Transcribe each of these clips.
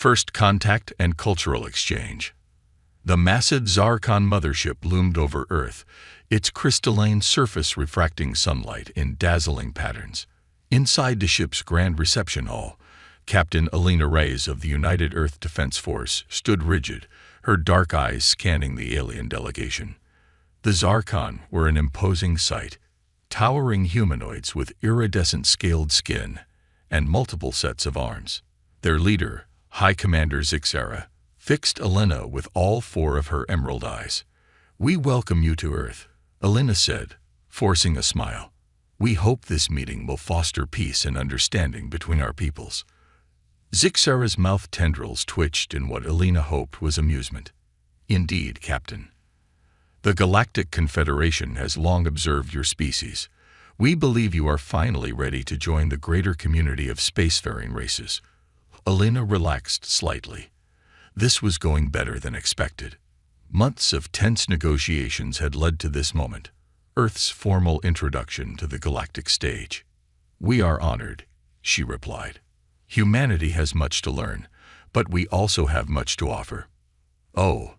First contact and cultural exchange. The massive Zarkon mothership loomed over Earth, its crystalline surface refracting sunlight in dazzling patterns. Inside the ship's grand reception hall, Captain Alina Reyes of the United Earth Defense Force stood rigid, her dark eyes scanning the alien delegation. The Zarkon were an imposing sight, towering humanoids with iridescent scaled skin and multiple sets of arms. Their leader, High Commander Zixara, fixed Alina with all four of her emerald eyes. "We welcome you to Earth," Alina said, forcing a smile. "We hope this meeting will foster peace and understanding between our peoples." Zixara's mouth tendrils twitched in what Alina hoped was amusement. "Indeed, Captain. The Galactic Confederation has long observed your species. We believe you are finally ready to join the greater community of spacefaring races." Alina relaxed slightly. This was going better than expected. Months of tense negotiations had led to this moment, Earth's formal introduction to the galactic stage. "We are honored," she replied. "Humanity has much to learn, but we also have much to offer." "Oh,"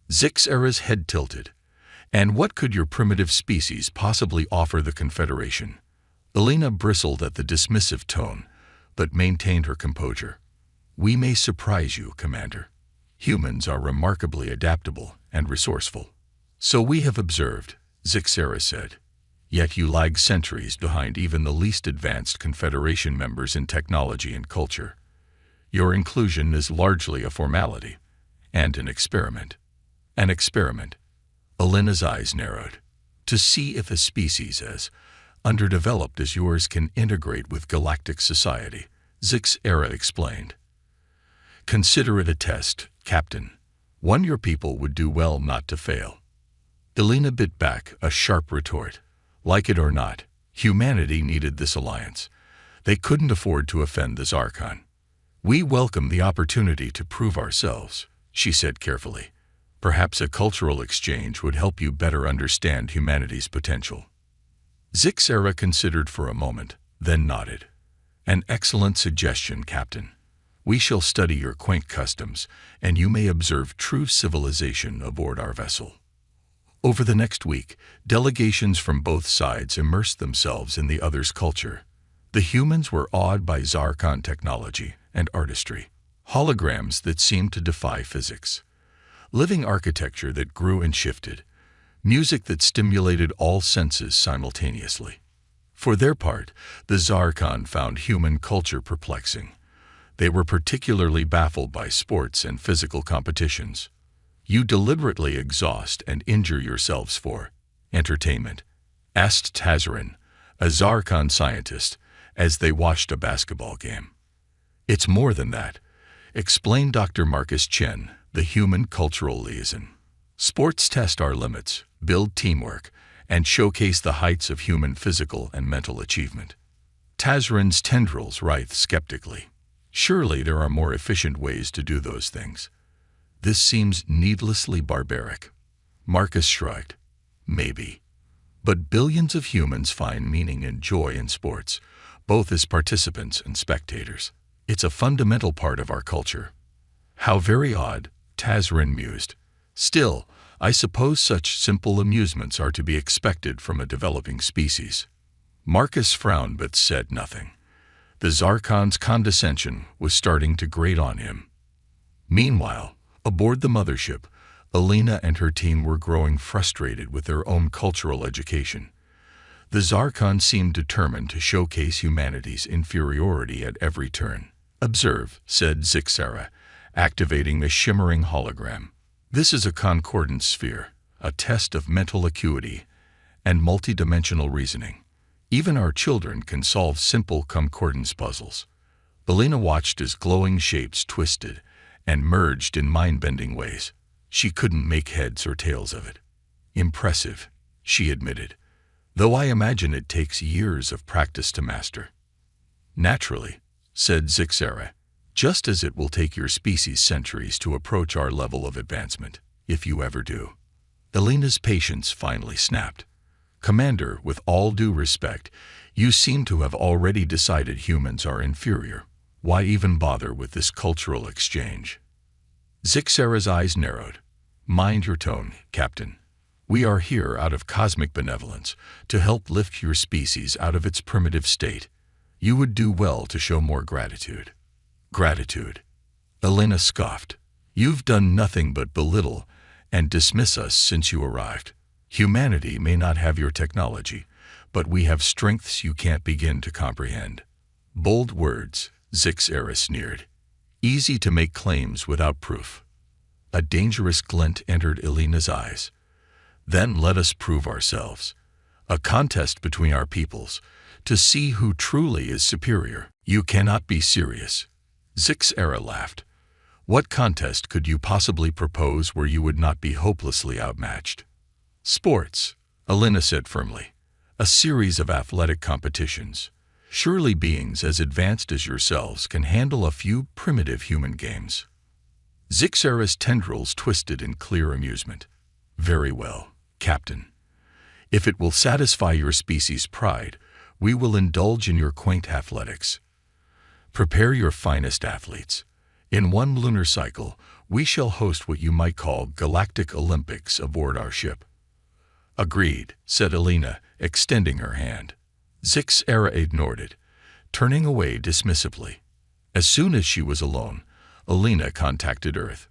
Zixara's head tilted. "And what could your primitive species possibly offer the Confederation?" Alina bristled at the dismissive tone, but maintained her composure. "We may surprise you, Commander. Humans are remarkably adaptable and resourceful." "So we have observed," Zixara said. "Yet you lag centuries behind even the least advanced Confederation members in technology and culture. Your inclusion is largely a formality and an experiment." "An experiment?" Alina's eyes narrowed. "To see if a species as underdeveloped as yours can integrate with galactic society," Zixara explained. "Consider it a test, Captain. One your people would do well not to fail." Alina bit back a sharp retort. Like it or not, humanity needed this alliance. They couldn't afford to offend the Zarkon. "We welcome the opportunity to prove ourselves," she said carefully. "Perhaps a cultural exchange would help you better understand humanity's potential." Zixara considered for a moment, then nodded. "An excellent suggestion, Captain. We shall study your quaint customs, and you may observe true civilization aboard our vessel." Over the next week, delegations from both sides immersed themselves in the other's culture. The humans were awed by Zarkon technology and artistry, holograms that seemed to defy physics, living architecture that grew and shifted, music that stimulated all senses simultaneously. For their part, the Zarkon found human culture perplexing. They were particularly baffled by sports and physical competitions. "You deliberately exhaust and injure yourselves for entertainment?" asked Tazarin, a Zarkon scientist, as they watched a basketball game. "It's more than that," explained Dr. Marcus Chen, the human cultural liaison. "Sports test our limits, build teamwork, and showcase the heights of human physical and mental achievement." Tazarin's tendrils writhed skeptically. "Surely there are more efficient ways to do those things. This seems needlessly barbaric." Marcus shrugged. "Maybe. But billions of humans find meaning and joy in sports, both as participants and spectators. It's a fundamental part of our culture." "How very odd," Tazarin mused. "Still, I suppose such simple amusements are to be expected from a developing species." Marcus frowned but said nothing. The Zarkon's condescension was starting to grate on him. Meanwhile, aboard the mothership, Alina and her team were growing frustrated with their own cultural education. The Zarkon seemed determined to showcase humanity's inferiority at every turn. "Observe," said Zixara, activating the shimmering hologram. "This is a concordance sphere, a test of mental acuity and multidimensional reasoning. Even our children can solve simple concordance puzzles." Alina watched as glowing shapes twisted and merged in mind-bending ways. She couldn't make heads or tails of it. "Impressive," she admitted, "though I imagine it takes years of practice to master." "Naturally," said Zixara, "just as it will take your species centuries to approach our level of advancement, if you ever do." Alina's patience finally snapped. "Commander, with all due respect, you seem to have already decided humans are inferior. Why even bother with this cultural exchange? Zixara's eyes narrowed. Mind your tone, Captain. We are here out of cosmic benevolence to help lift your species out of its primitive state. You would do well to show more gratitude. Gratitude? Elena scoffed. You've done nothing but belittle and dismiss us since you arrived. Humanity may not have your technology, but we have strengths you can't begin to comprehend. Bold words, Zixara sneered. Easy to make claims without proof. A dangerous glint entered Elena's eyes. Then let us prove ourselves. A contest between our peoples, to see who truly is superior. You cannot be serious. Zixara laughed. What contest could you possibly propose where you would not be hopelessly outmatched? Sports, Elena said firmly. A series of athletic competitions. Surely beings as advanced as yourselves can handle a few primitive human games. Zixara's tendrils twisted in clear amusement. Very well, Captain. If it will satisfy your species' pride, we will indulge in your quaint athletics. Prepare your finest athletes. In one lunar cycle, we shall host what you might call galactic Olympics aboard our ship. Agreed, said Elena, extending her hand. Zixara ignored it, turning away dismissively. As soon as she was alone, Elena contacted Earth.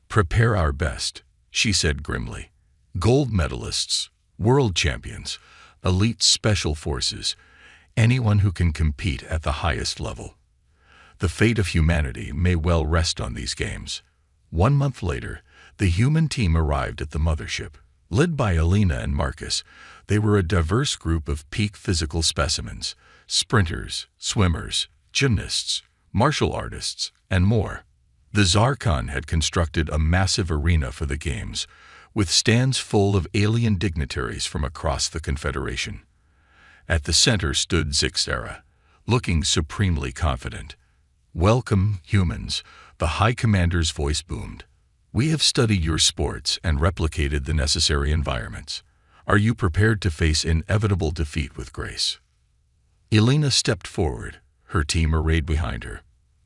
Prepare our best, she said grimly. Gold medalists, world champions, elite special forces, anyone who can compete at the highest level. The fate of humanity may well rest on these games. 1 month later, the human team arrived at the mothership. Led by Elena and Marcus, they were a diverse group of peak physical specimens, sprinters, swimmers, gymnasts, martial artists, and more. The Zarkon had constructed a massive arena for the games, with stands full of alien dignitaries from across the Confederation. At the center stood Zixara, looking supremely confident. Welcome, humans, the High Commander's voice boomed. We have studied your sports and replicated the necessary environments. Are you prepared to face inevitable defeat with grace? Elena stepped forward, her team arrayed behind her.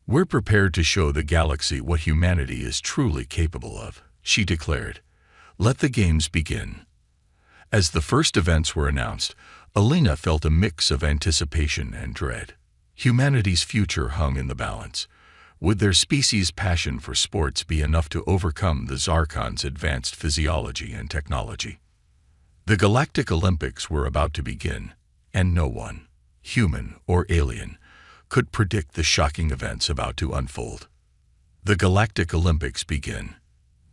We're prepared to show the galaxy what humanity is truly capable of, she declared. Let the games begin. As the first events were announced, Elena felt a mix of anticipation and dread. Humanity's future hung in the balance. Would their species' passion for sports be enough to overcome the Zarkon's advanced physiology and technology? The Galactic Olympics were about to begin, and no one, human or alien, could predict the shocking events about to unfold. The Galactic Olympics begin.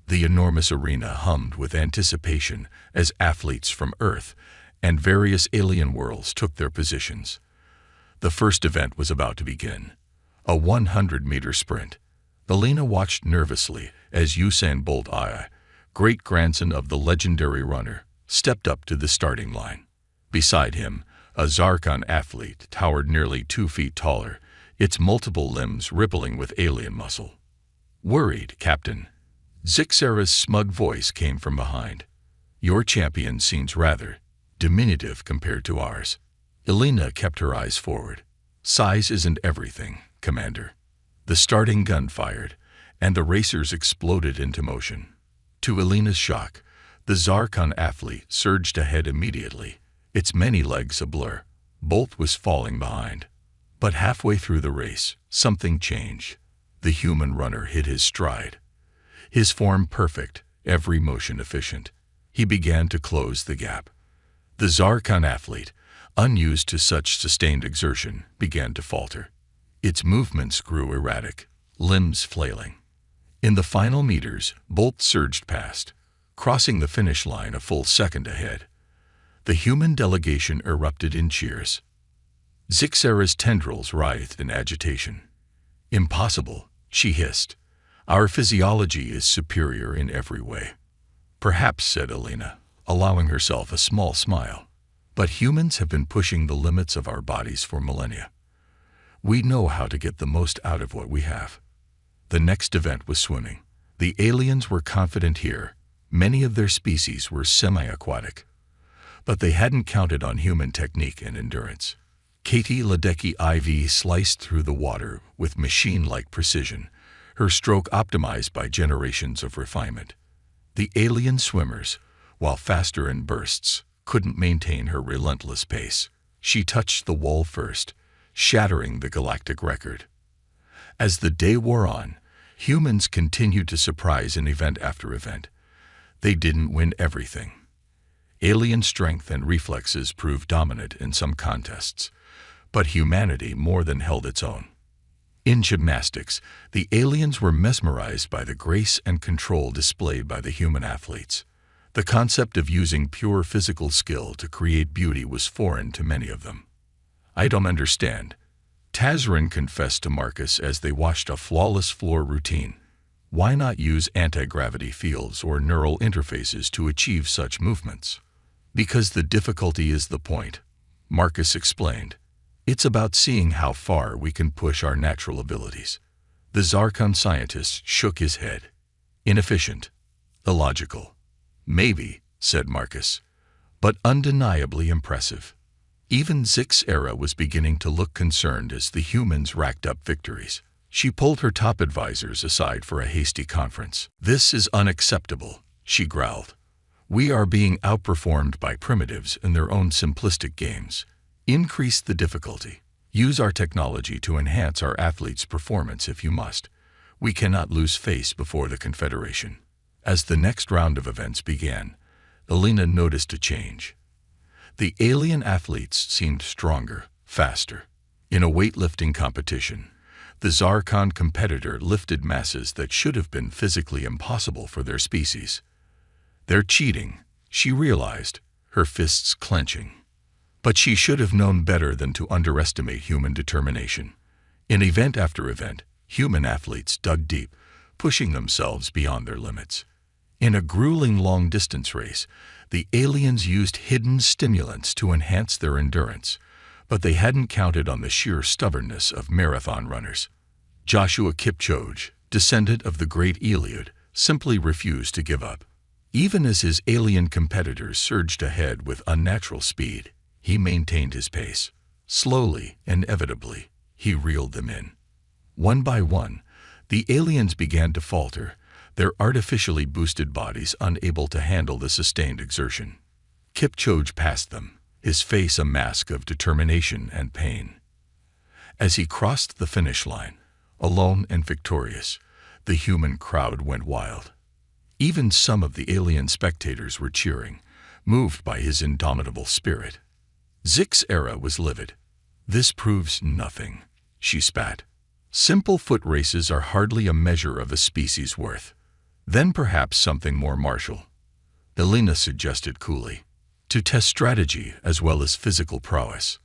The enormous arena hummed with anticipation as athletes from Earth and various alien worlds took their positions. The first event was about to begin. A 100-meter sprint. Elena watched nervously as Usain Bolt, great-grandson of the legendary runner, stepped up to the starting line. Beside him, a Zarkon athlete towered nearly 2 feet taller, its multiple limbs rippling with alien muscle. Worried, Captain. Zixara's smug voice came from behind. Your champion seems rather diminutive compared to ours. Elena kept her eyes forward. Size isn't everything, Commander. The starting gun fired, and the racers exploded into motion. To Elena's shock, the Zarkon athlete surged ahead immediately, its many legs a blur. Bolt was falling behind. But halfway through the race, something changed. The human runner hit his stride. His form perfect, every motion efficient. He began to close the gap. The Zarkon athlete, unused to such sustained exertion, began to falter. Its movements grew erratic, limbs flailing. In the final meters, Bolt surged past, crossing the finish line a full second ahead. The human delegation erupted in cheers. Zixara's tendrils writhed in agitation. Impossible, she hissed. Our physiology is superior in every way. Perhaps, said Elena, allowing herself a small smile. But humans have been pushing the limits of our bodies for millennia. We know how to get the most out of what we have. The next event was swimming. The aliens were confident here. Many of their species were semi-aquatic. But they hadn't counted on human technique and endurance. Katie Ledecky IV sliced through the water with machine-like precision, her stroke optimized by generations of refinement. The alien swimmers, while faster in bursts, couldn't maintain her relentless pace. She touched the wall first, shattering the galactic record. As the day wore on, humans continued to surprise in event after event. They didn't win everything. Alien strength and reflexes proved dominant in some contests, but humanity more than held its own. In gymnastics, the aliens were mesmerized by the grace and control displayed by the human athletes. The concept of using pure physical skill to create beauty was foreign to many of them. "I don't understand," Tazrin confessed to Marcus as they watched a flawless floor routine. "Why not use anti-gravity fields or neural interfaces to achieve such movements?" "Because the difficulty is the point," Marcus explained. "It's about seeing how far we can push our natural abilities." The Zarkon scientist shook his head. "Inefficient. Illogical." "Maybe," said Marcus, "but undeniably impressive." Even Zik's era was beginning to look concerned as the humans racked up victories. She pulled her top advisors aside for a hasty conference. "This is unacceptable," she growled. "We are being outperformed by primitives in their own simplistic games. Increase the difficulty. Use our technology to enhance our athletes' performance if you must. We cannot lose face before the Confederation." As the next round of events began, Elena noticed a change. The alien athletes seemed stronger, faster. In a weightlifting competition, the Zarkon competitor lifted masses that should have been physically impossible for their species. "They're cheating," she realized, her fists clenching. But she should have known better than to underestimate human determination. In event after event, human athletes dug deep, pushing themselves beyond their limits. In a grueling long-distance race, the aliens used hidden stimulants to enhance their endurance, but they hadn't counted on the sheer stubbornness of marathon runners. Joshua Kipchoge, descendant of the great Eliud, simply refused to give up. Even as his alien competitors surged ahead with unnatural speed, he maintained his pace. Slowly, inevitably, he reeled them in. One by one, the aliens began to falter, their artificially boosted bodies unable to handle the sustained exertion. Kipchoge passed them, his face a mask of determination and pain. As he crossed the finish line, alone and victorious, the human crowd went wild. Even some of the alien spectators were cheering, moved by his indomitable spirit. Zik's era was livid. "This proves nothing," she spat. "Simple foot races are hardly a measure of a species' worth. Then perhaps something more martial," Elena suggested coolly, "to test strategy as well as physical prowess."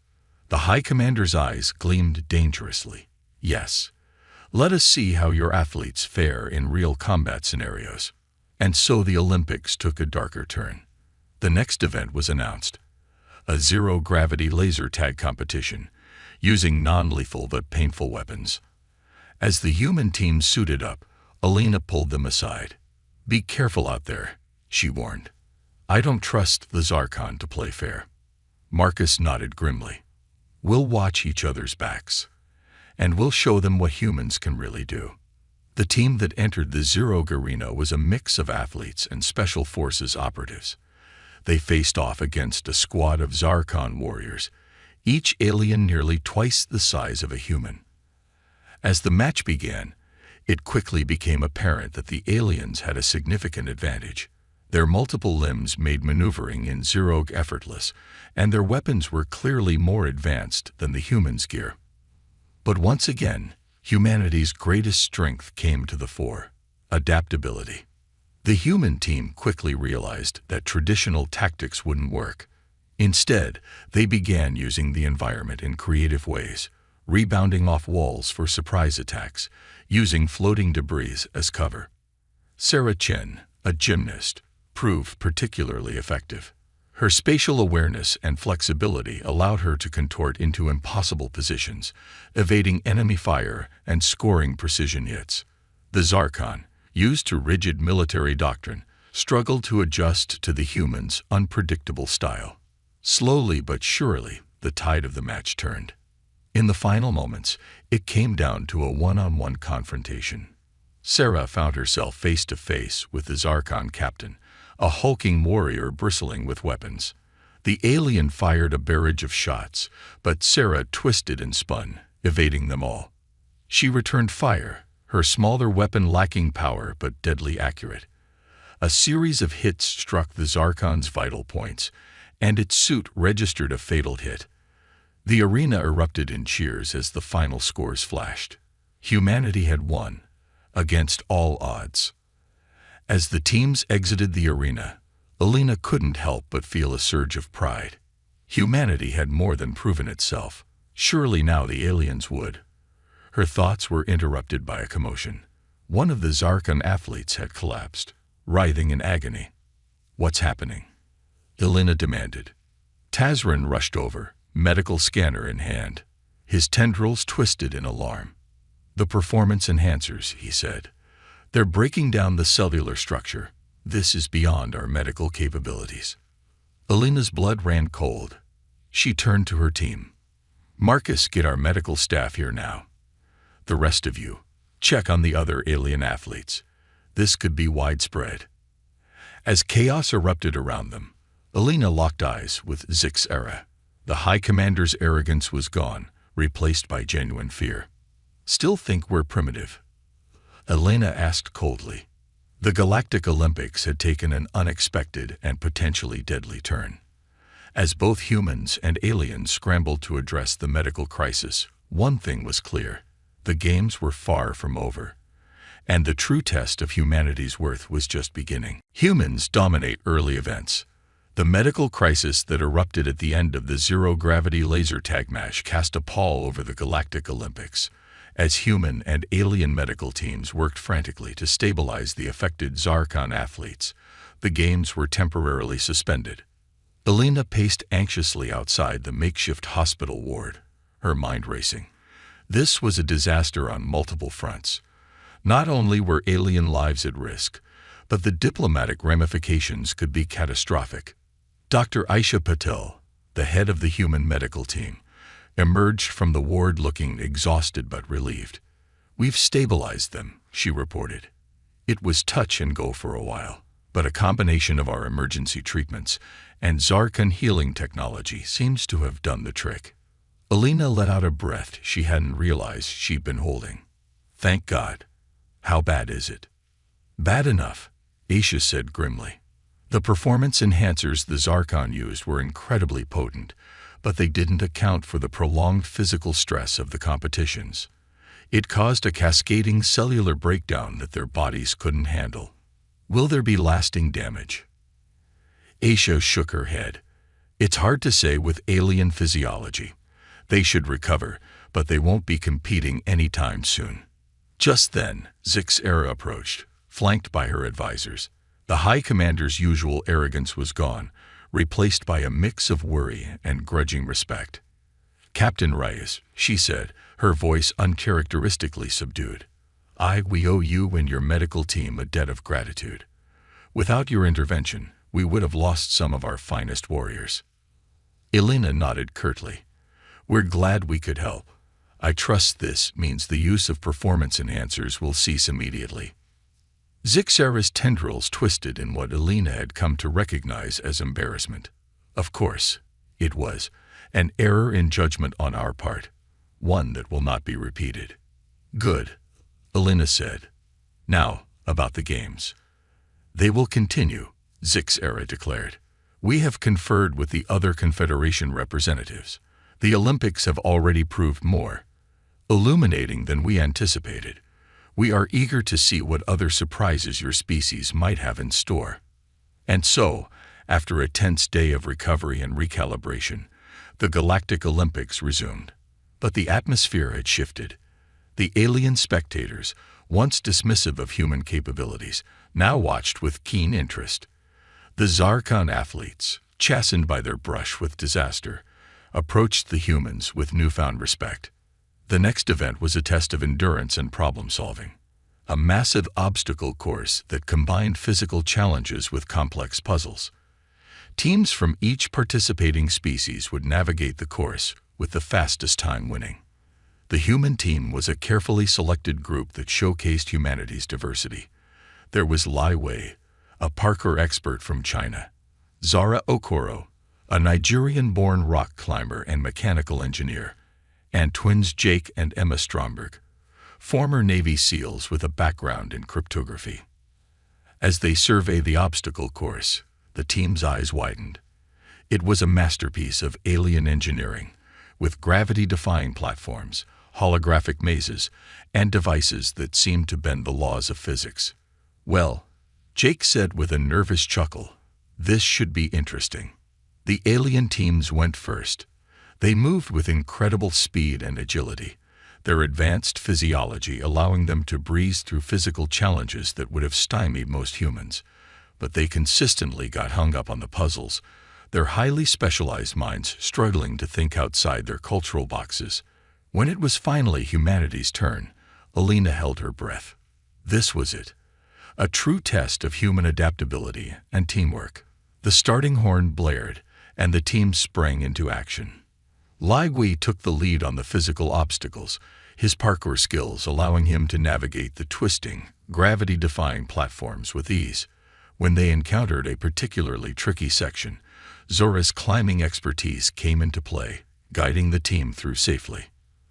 The High Commander's eyes gleamed dangerously. "Yes, let us see how your athletes fare in real combat scenarios." And so the Olympics took a darker turn. The next event was announced. A zero-gravity laser tag competition, using non-lethal but painful weapons. As the human team suited up, Elena pulled them aside. "Be careful out there," she warned. "I don't trust the Zarkon to play fair." Marcus nodded grimly. "We'll watch each other's backs, and we'll show them what humans can really do." The team that entered the Zero Arena was a mix of athletes and special forces operatives. They faced off against a squad of Zarkon warriors, each alien nearly twice the size of a human. As the match began, it quickly became apparent that the aliens had a significant advantage. Their multiple limbs made maneuvering in Zerog effortless, and their weapons were clearly more advanced than the humans' gear. But once again, humanity's greatest strength came to the fore: adaptability. The human team quickly realized that traditional tactics wouldn't work. Instead, they began using the environment in creative ways, rebounding off walls for surprise attacks, using floating debris as cover. Sarah Chen, a gymnast, proved particularly effective. Her spatial awareness and flexibility allowed her to contort into impossible positions, evading enemy fire and scoring precision hits. The Zarkon, used to rigid military doctrine, struggled to adjust to the humans' unpredictable style. Slowly but surely, the tide of the match turned. In the final moments, it came down to a one-on-one confrontation. Sarah found herself face to face with the Zarkon captain, a hulking warrior bristling with weapons. The alien fired a barrage of shots, but Sarah twisted and spun, evading them all. She returned fire, her smaller weapon lacking power but deadly accurate. A series of hits struck the Zarkon's vital points, and its suit registered a fatal hit. The arena erupted in cheers as the final scores flashed. Humanity had won, against all odds. As the teams exited the arena, Alina couldn't help but feel a surge of pride. Humanity had more than proven itself. Surely now the aliens would. Her thoughts were interrupted by a commotion. One of the Zarkon athletes had collapsed, writhing in agony. "What's happening?" Alina demanded. Tazrin rushed over, medical scanner in hand. His tendrils twisted in alarm. "The performance enhancers," he said. "They're breaking down the cellular structure. This is beyond our medical capabilities." Alina's blood ran cold. She turned to her team. "Marcus, get our medical staff here now. The rest of you, check on the other alien athletes. This could be widespread." As chaos erupted around them, Alina locked eyes with Zixera. The High Commander's arrogance was gone, replaced by genuine fear. "Still think we're primitive?" Alina asked coldly. The Galactic Olympics had taken an unexpected and potentially deadly turn. As both humans and aliens scrambled to address the medical crisis, one thing was clear: the games were far from over. And the true test of humanity's worth was just beginning. Humans dominate early events. The medical crisis that erupted at the end of the zero-gravity laser tag match cast a pall over the Galactic Olympics, as human and alien medical teams worked frantically to stabilize the affected Zarkon athletes. The games were temporarily suspended. Alina paced anxiously outside the makeshift hospital ward, her mind racing. This was a disaster on multiple fronts. Not only were alien lives at risk, but the diplomatic ramifications could be catastrophic. Dr. Aisha Patel, the head of the human medical team, emerged from the ward looking exhausted but relieved. "We've stabilized them," she reported. "It was touch and go for a while, but a combination of our emergency treatments and Zarkon healing technology seems to have done the trick." Alina let out a breath she hadn't realized she'd been holding. "Thank God. How bad is it?" "Bad enough," Aisha said grimly. The performance enhancers the Zarkon used were incredibly potent, but they didn't account for the prolonged physical stress of the competitions. It caused a cascading cellular breakdown that their bodies couldn't handle. "Will there be lasting damage?" Aisha shook her head. "It's hard to say with alien physiology. They should recover, but they won't be competing anytime soon." Just then, Zixera approached, flanked by her advisors. The High Commander's usual arrogance was gone, replaced by a mix of worry and grudging respect. "Captain Reyes," she said, her voice uncharacteristically subdued, we owe you and your medical team a debt of gratitude. Without your intervention, we would have lost some of our finest warriors." Alina nodded curtly. "We're glad we could help. I trust this means the use of performance enhancers will cease immediately." Zixera's tendrils twisted in what Alina had come to recognize as embarrassment. Of course, it was an error in judgment on our part, one that will not be repeated. "Good," Alina said. "Now, about the games." "They will continue," Zixera declared. "We have conferred with the other Confederation representatives. The Olympics have already proved more illuminating than we anticipated. We are eager to see what other surprises your species might have in store." And so, after a tense day of recovery and recalibration, the Galactic Olympics resumed. But the atmosphere had shifted. The alien spectators, once dismissive of human capabilities, now watched with keen interest. The Zarkon athletes, chastened by their brush with disaster, approached the humans with newfound respect. The next event was a test of endurance and problem-solving, a massive obstacle course that combined physical challenges with complex puzzles. Teams from each participating species would navigate the course, with the fastest time winning. The human team was a carefully selected group that showcased humanity's diversity. There was Lai Wei, a parkour expert from China; Zara Okoro, a Nigerian-born rock climber and mechanical engineer; and twins Jake and Emma Stromberg, former Navy SEALs with a background in cryptography. As they surveyed the obstacle course, the team's eyes widened. It was a masterpiece of alien engineering, with gravity-defying platforms, holographic mazes, and devices that seemed to bend the laws of physics. "Well," Jake said with a nervous chuckle, "this should be interesting." The alien teams went first. They moved with incredible speed and agility, their advanced physiology allowing them to breeze through physical challenges that would have stymied most humans. But they consistently got hung up on the puzzles, their highly specialized minds struggling to think outside their cultural boxes. When it was finally humanity's turn, Alina held her breath. This was it, a true test of human adaptability and teamwork. The starting horn blared, and the team sprang into action. Lai Wei took the lead on the physical obstacles, his parkour skills allowing him to navigate the twisting, gravity-defying platforms with ease. When they encountered a particularly tricky section, Zora's climbing expertise came into play, guiding the team through safely.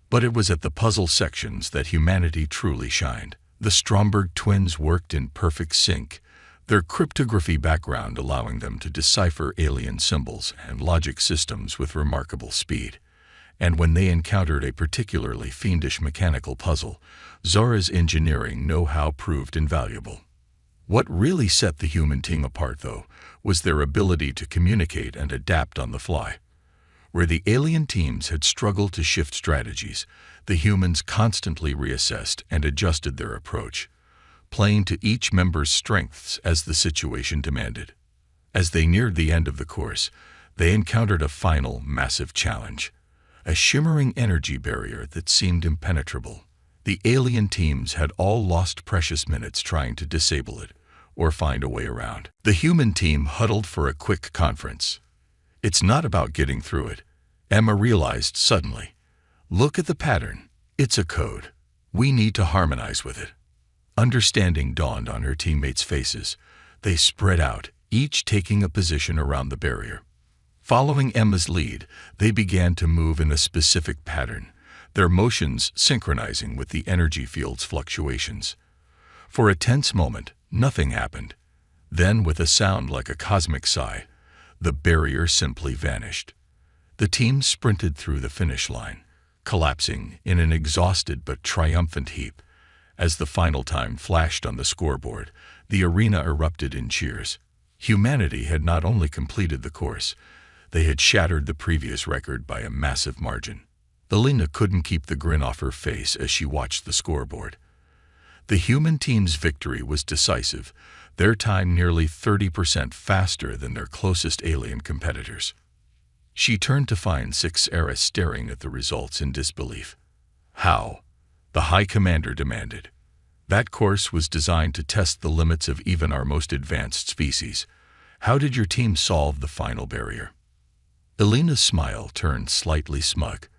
But it was at the puzzle sections that humanity truly shined. The Stromberg twins worked in perfect sync, their cryptography background allowing them to decipher alien symbols and logic systems with remarkable speed. And when they encountered a particularly fiendish mechanical puzzle, Zora's engineering know-how proved invaluable. What really set the human team apart, though, was their ability to communicate and adapt on the fly. Where the alien teams had struggled to shift strategies, the humans constantly reassessed and adjusted their approach, playing to each member's strengths as the situation demanded. As they neared the end of the course, they encountered a final massive challenge, a shimmering energy barrier that seemed impenetrable. The alien teams had all lost precious minutes trying to disable it or find a way around. The human team huddled for a quick conference. "It's not about getting through it," Emma realized suddenly. "Look at the pattern. It's a code. We need to harmonize with it." Understanding dawned on her teammates' faces. They spread out, each taking a position around the barrier. Following Emma's lead, they began to move in a specific pattern, their motions synchronizing with the energy field's fluctuations. For a tense moment, nothing happened. Then, with a sound like a cosmic sigh, the barrier simply vanished. The team sprinted through the finish line, collapsing in an exhausted but triumphant heap. As the final time flashed on the scoreboard, the arena erupted in cheers. Humanity had not only completed the course, they had shattered the previous record by a massive margin. Alina couldn't keep the grin off her face as she watched the scoreboard. The human team's victory was decisive, their time nearly 30% faster than their closest alien competitors. She turned to find Six-Era staring at the results in disbelief. "How?" the High Commander demanded. "That course was designed to test the limits of even our most advanced species. How did your team solve the final barrier?" Alina's smile turned slightly smug.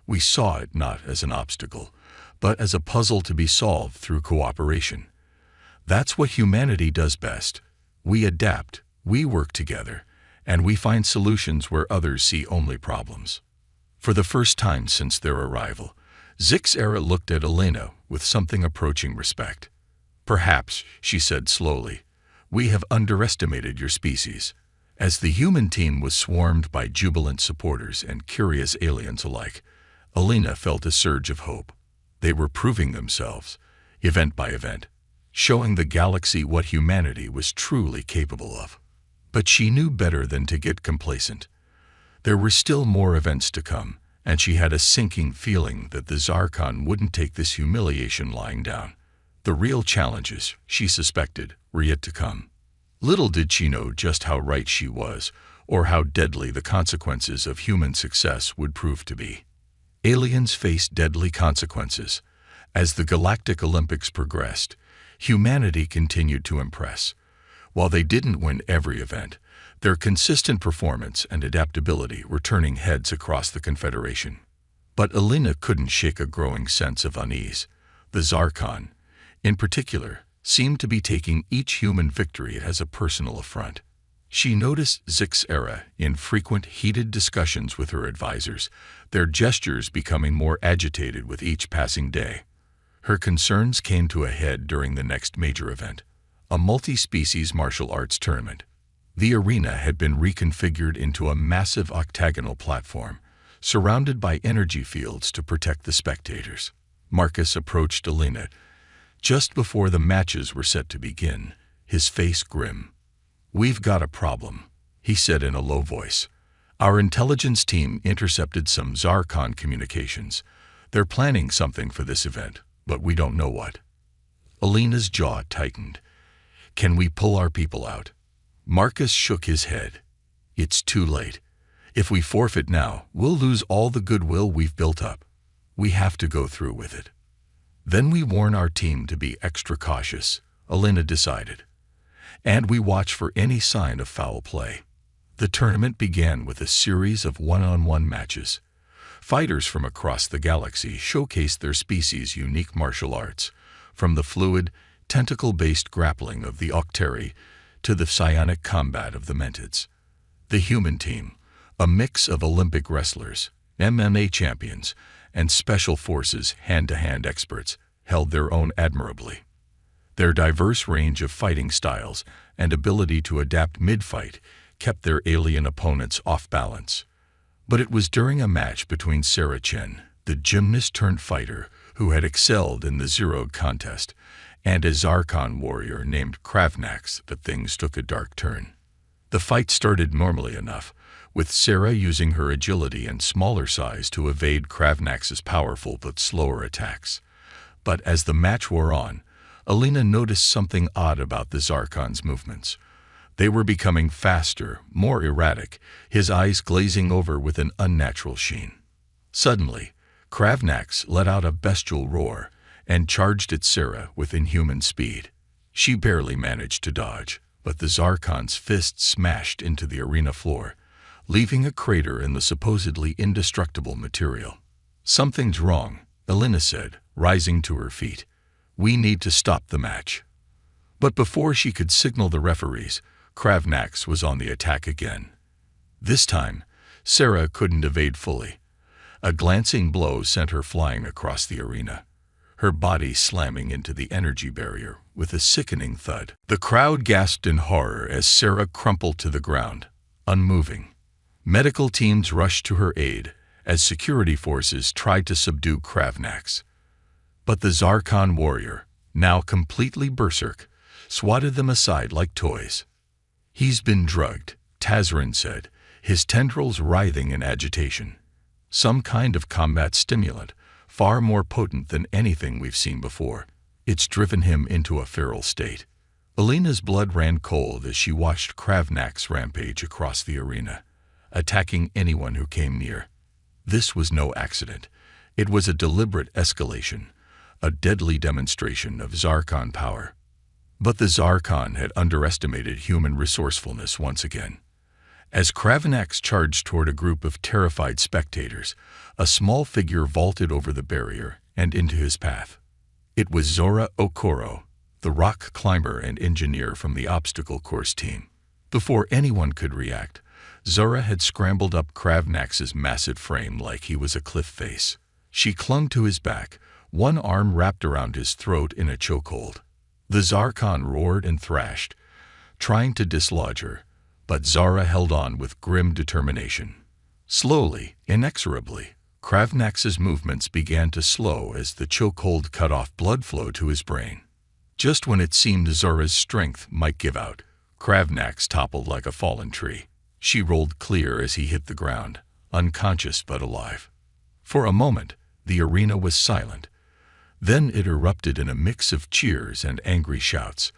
"We saw it not as an obstacle, but as a puzzle to be solved through cooperation. That's what humanity does best. We adapt, we work together, and we find solutions where others see only problems." For the first time since their arrival, Six-Era looked at Alina with something approaching respect. "Perhaps," she said slowly, "we have underestimated your species." As the human team was swarmed by jubilant supporters and curious aliens alike, Alina felt a surge of hope. They were proving themselves, event by event, showing the galaxy what humanity was truly capable of. But she knew better than to get complacent. There were still more events to come, and she had a sinking feeling that the Zarkon wouldn't take this humiliation lying down. The real challenges, she suspected, were yet to come. Little did she know just how right she was, or how deadly the consequences of human success would prove to be. Aliens faced deadly consequences. As the Galactic Olympics progressed, humanity continued to impress. While they didn't win every event, their consistent performance and adaptability were turning heads across the Confederation. But Alina couldn't shake a growing sense of unease. The Zarkon, in particular, seemed to be taking each human victory as a personal affront. She noticed Zix's era in frequent heated discussions with her advisors, their gestures becoming more agitated with each passing day. Her concerns came to a head during the next major event, a multi-species martial arts tournament. The arena had been reconfigured into a massive octagonal platform, surrounded by energy fields to protect the spectators. Marcus approached Alina just before the matches were set to begin, his face grim. "We've got a problem," he said in a low voice. "Our intelligence team intercepted some Zarkon communications. They're planning something for this event, but we don't know what." Alina's jaw tightened. "Can we pull our people out?" Marcus shook his head. "It's too late. If we forfeit now, we'll lose all the goodwill we've built up. We have to go through with it." "Then we warn our team to be extra cautious," Alina decided. "And we watch for any sign of foul play." The tournament began with a series of one-on-one matches. Fighters from across the galaxy showcased their species' unique martial arts, from the fluid, tentacle-based grappling of the Octeri to the psionic combat of the Mentids. The human team, a mix of Olympic wrestlers, MMA champions, and special forces hand-to-hand experts, held their own admirably. Their diverse range of fighting styles and ability to adapt mid-fight kept their alien opponents off balance. But it was during a match between Sarah Chen, the gymnast-turned-fighter who had excelled in the Zerog contest, and a Zarkon warrior named Kravnax, that things took a dark turn. The fight started normally enough, with Sarah using her agility and smaller size to evade Kravnax's powerful but slower attacks. But as the match wore on, Alina noticed something odd about the Zarkon's movements. They were becoming faster, more erratic, his eyes glazing over with an unnatural sheen. Suddenly, Kravnax let out a bestial roar and charged at Sarah with inhuman speed. She barely managed to dodge, but the Zarkon's fist smashed into the arena floor, leaving a crater in the supposedly indestructible material. "Something's wrong," Alina said, rising to her feet. "We need to stop the match." But before she could signal the referees, Kravnax was on the attack again. This time, Sarah couldn't evade fully. A glancing blow sent her flying across the arena, her body slamming into the energy barrier with a sickening thud. The crowd gasped in horror as Sarah crumpled to the ground, unmoving. Medical teams rushed to her aid as security forces tried to subdue Kravnax. But the Zarkon warrior, now completely berserk, swatted them aside like toys. "He's been drugged," Tazrin said, his tendrils writhing in agitation. "Some kind of combat stimulant, far more potent than anything we've seen before. It's driven him into a feral state." Alina's blood ran cold as she watched Kravnax rampage across the arena, attacking anyone who came near. This was no accident. It was a deliberate escalation, a deadly demonstration of Zarkon power. But the Zarkon had underestimated human resourcefulness once again. As Kravnax charged toward a group of terrified spectators, a small figure vaulted over the barrier and into his path. It was Zora Okoro, the rock climber and engineer from the obstacle course team. Before anyone could react, Zora had scrambled up Kravnax's massive frame like he was a cliff face. She clung to his back, one arm wrapped around his throat in a chokehold. The Zarkon roared and thrashed, trying to dislodge her, but Zara held on with grim determination. Slowly, inexorably, Kravnax's movements began to slow as the chokehold cut off blood flow to his brain. Just when it seemed Zora's strength might give out, Kravnax toppled like a fallen tree. She rolled clear as he hit the ground, unconscious but alive. For a moment, the arena was silent. Then it erupted in a mix of cheers and angry shouts.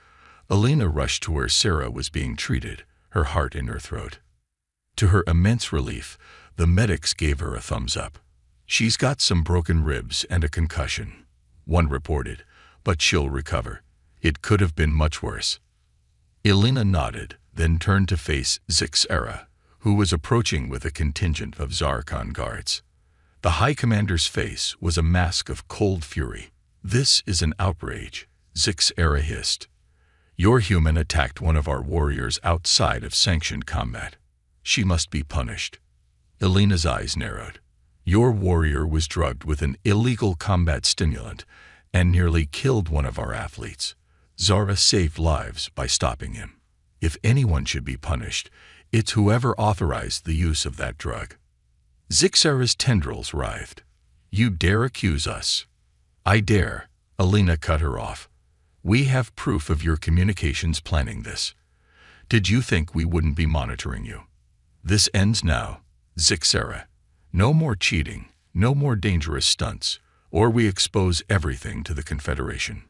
Alina rushed to where Sarah was being treated, her heart in her throat. To her immense relief, the medics gave her a thumbs up. "She's got some broken ribs and a concussion," one reported, "but she'll recover. It could have been much worse." Elena nodded, then turned to face Zixera, who was approaching with a contingent of Zarkon guards. The High Commander's face was a mask of cold fury. "This is an outrage," Zixera hissed. "Your human attacked one of our warriors outside of sanctioned combat. She must be punished." Elena's eyes narrowed. "Your warrior was drugged with an illegal combat stimulant and nearly killed one of our athletes. Zara saved lives by stopping him. If anyone should be punished, it's whoever authorized the use of that drug." Zixera's tendrils writhed. "You dare accuse us?" "I dare," Elena cut her off. "We have proof of your communications planning this. Did you think we wouldn't be monitoring you? This ends now, Zixera. No more cheating, no more dangerous stunts, or we expose everything to the Confederation."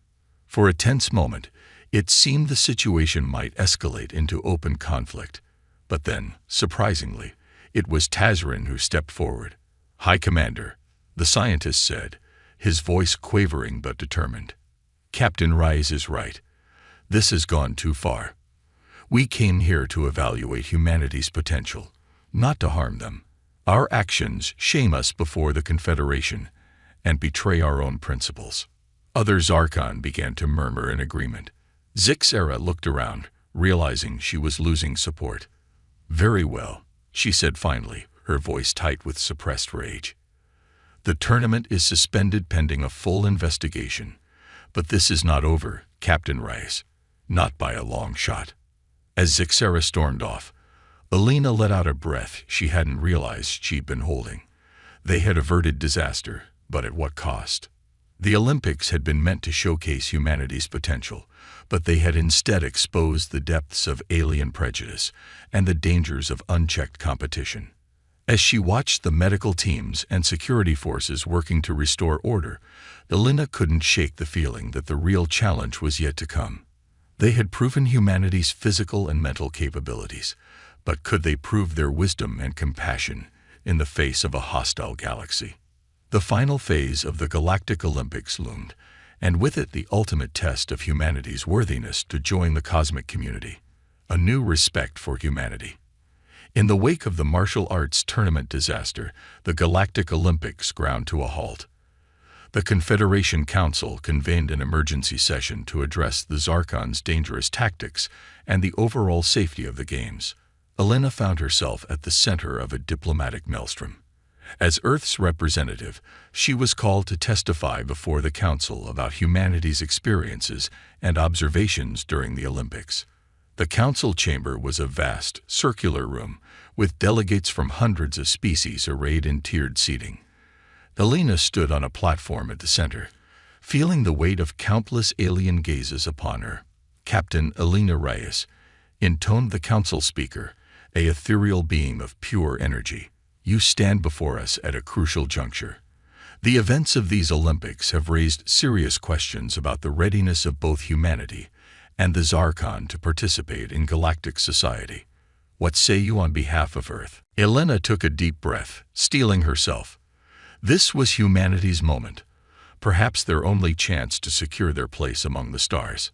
For a tense moment, it seemed the situation might escalate into open conflict. But then, surprisingly, it was Tazarin who stepped forward. "High Commander," the scientist said, his voice quavering but determined. "Captain Rise is right. This has gone too far. We came here to evaluate humanity's potential, not to harm them. Our actions shame us before the Confederation and betray our own principles." Other Zarkon began to murmur in agreement. Zixera looked around, realizing she was losing support. "Very well," she said finally, her voice tight with suppressed rage. "The tournament is suspended pending a full investigation. But this is not over, Captain Rice. Not by a long shot." As Zixera stormed off, Elena let out a breath she hadn't realized she'd been holding. They had averted disaster, but at what cost? The Olympics had been meant to showcase humanity's potential, but they had instead exposed the depths of alien prejudice and the dangers of unchecked competition. As she watched the medical teams and security forces working to restore order, Elena couldn't shake the feeling that the real challenge was yet to come. They had proven humanity's physical and mental capabilities, but could they prove their wisdom and compassion in the face of a hostile galaxy? The final phase of the Galactic Olympics loomed, and with it the ultimate test of humanity's worthiness to join the cosmic community, a new respect for humanity. In the wake of the martial arts tournament disaster, the Galactic Olympics ground to a halt. The Confederation Council convened an emergency session to address the Zarkon's dangerous tactics and the overall safety of the games. Elena found herself at the center of a diplomatic maelstrom. As Earth's representative, she was called to testify before the Council about humanity's experiences and observations during the Olympics. The Council chamber was a vast, circular room, with delegates from hundreds of species arrayed in tiered seating. Elena stood on a platform at the center, feeling the weight of countless alien gazes upon her. "Captain Elena Reyes," intoned the Council speaker, a ethereal beam of pure energy. "You stand before us at a crucial juncture. The events of these Olympics have raised serious questions about the readiness of both humanity and the Zarkon to participate in galactic society. What say you on behalf of Earth?" Elena took a deep breath, steeling herself. This was humanity's moment, perhaps their only chance to secure their place among the stars.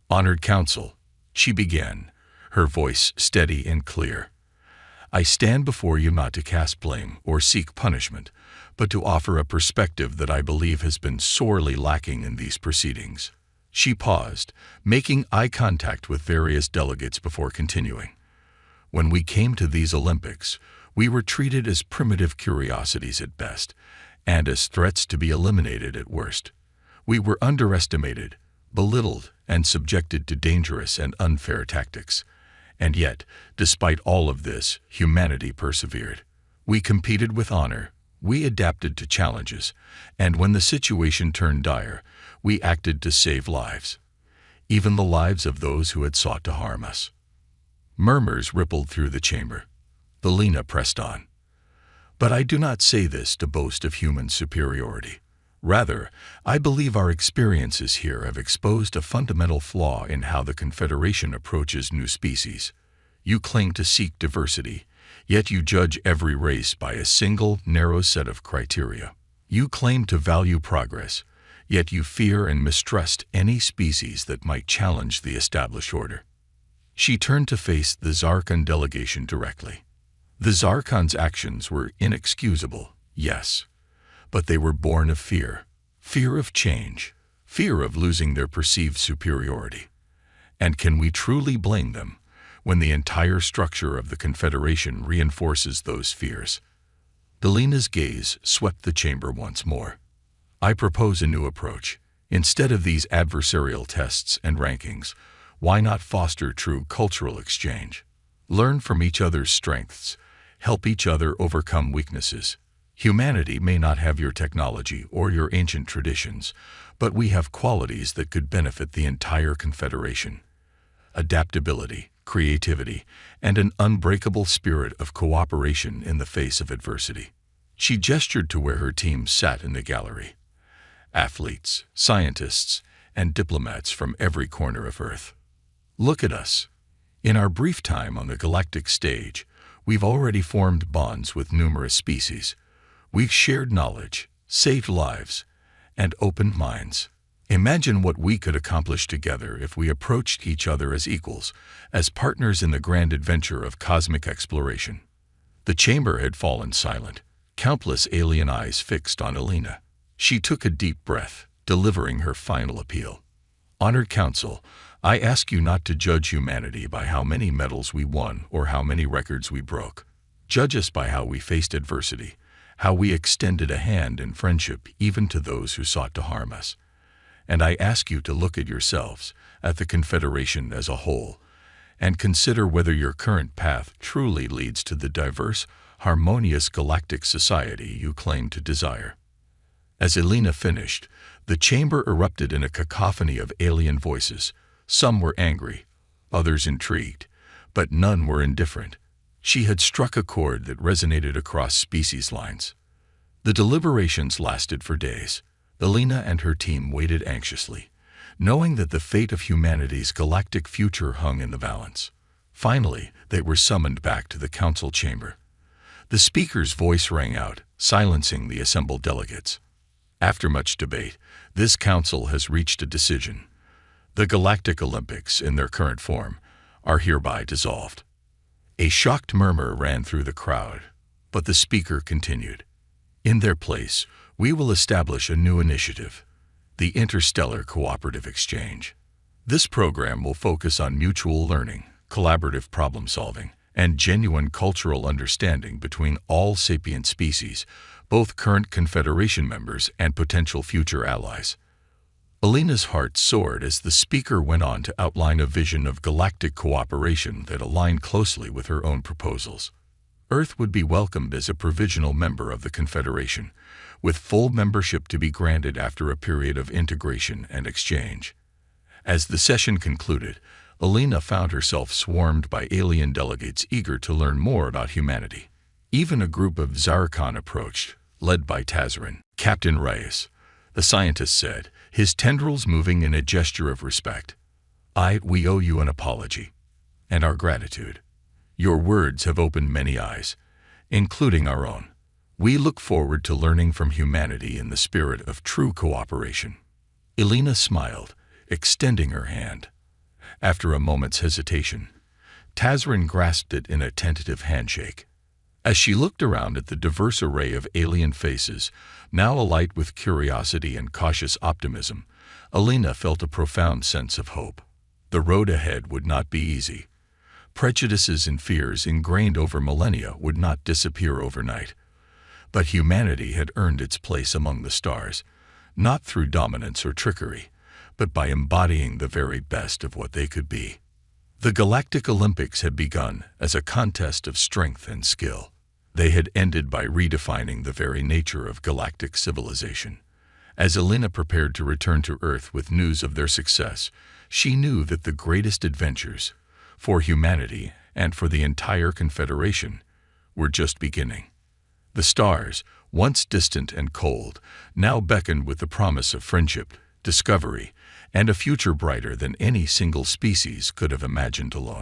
"Honored Council," she began, her voice steady and clear. "I stand before you not to cast blame or seek punishment, but to offer a perspective that I believe has been sorely lacking in these proceedings." She paused, making eye contact with various delegates before continuing. "When we came to these Olympics, we were treated as primitive curiosities at best, and as threats to be eliminated at worst. We were underestimated, belittled, and subjected to dangerous and unfair tactics. And yet, despite all of this, humanity persevered. We competed with honor, we adapted to challenges, and when the situation turned dire, we acted to save lives, even the lives of those who had sought to harm us." Murmurs rippled through the chamber. Elena pressed on. "But I do not say this to boast of human superiority. Rather, I believe our experiences here have exposed a fundamental flaw in how the Confederation approaches new species. You claim to seek diversity, yet you judge every race by a single, narrow set of criteria. You claim to value progress, yet you fear and mistrust any species that might challenge the established order. She turned to face the Zarkon delegation directly. The Zarkon's actions were inexcusable, yes, but they were born of fear. Fear of change, fear of losing their perceived superiority. And can we truly blame them when the entire structure of the Confederation reinforces those fears? Alina's gaze swept the chamber once more. I propose a new approach. Instead of these adversarial tests and rankings, why not foster true cultural exchange? Learn from each other's strengths, help each other overcome weaknesses. Humanity may not have your technology or your ancient traditions, but we have qualities that could benefit the entire Confederation. Adaptability, creativity, and an unbreakable spirit of cooperation in the face of adversity. She gestured to where her team sat in the gallery. Athletes, scientists, and diplomats from every corner of Earth. Look at us. In our brief time on the galactic stage, we've already formed bonds with numerous species. We've shared knowledge, saved lives, and opened minds. Imagine what we could accomplish together if we approached each other as equals, as partners in the grand adventure of cosmic exploration. The chamber had fallen silent, countless alien eyes fixed on Alina. She took a deep breath, delivering her final appeal. Honored Council, I ask you not to judge humanity by how many medals we won or how many records we broke. Judge us by how we faced adversity, how we extended a hand in friendship even to those who sought to harm us. And I ask you to look at yourselves, at the Confederation as a whole, and consider whether your current path truly leads to the diverse, harmonious galactic society you claim to desire. As Alina finished, the chamber erupted in a cacophony of alien voices. Some were angry, others intrigued, but none were indifferent. She had struck a chord that resonated across species lines. The deliberations lasted for days. Alina and her team waited anxiously, knowing that the fate of humanity's galactic future hung in the balance. Finally, they were summoned back to the council chamber. The speaker's voice rang out, silencing the assembled delegates. After much debate, this council has reached a decision. The Galactic Olympics, in their current form, are hereby dissolved. A shocked murmur ran through the crowd, but the speaker continued. In their place, we will establish a new initiative, the Interstellar Cooperative Exchange. This program will focus on mutual learning, collaborative problem-solving, and genuine cultural understanding between all sapient species, both current Confederation members and potential future allies. Alina's heart soared as the speaker went on to outline a vision of galactic cooperation that aligned closely with her own proposals. Earth would be welcomed as a provisional member of the Confederation, with full membership to be granted after a period of integration and exchange. As the session concluded, Alina found herself swarmed by alien delegates eager to learn more about humanity. Even a group of Zarkon approached, led by Tazarin. Captain Reyes, the scientist said, his tendrils moving in a gesture of respect. We owe you an apology, and our gratitude. Your words have opened many eyes, including our own. We look forward to learning from humanity in the spirit of true cooperation. Alina smiled, extending her hand. After a moment's hesitation, Tazarin grasped it in a tentative handshake. As she looked around at the diverse array of alien faces, now alight with curiosity and cautious optimism, Alina felt a profound sense of hope. The road ahead would not be easy. Prejudices and fears ingrained over millennia would not disappear overnight. But humanity had earned its place among the stars, not through dominance or trickery, but by embodying the very best of what they could be. The Galactic Olympics had begun as a contest of strength and skill. They had ended by redefining the very nature of galactic civilization. As Alina prepared to return to Earth with news of their success, she knew that the greatest adventures, for humanity and for the entire Confederation, were just beginning. The stars, once distant and cold, now beckoned with the promise of friendship, discovery, and a future brighter than any single species could have imagined alone.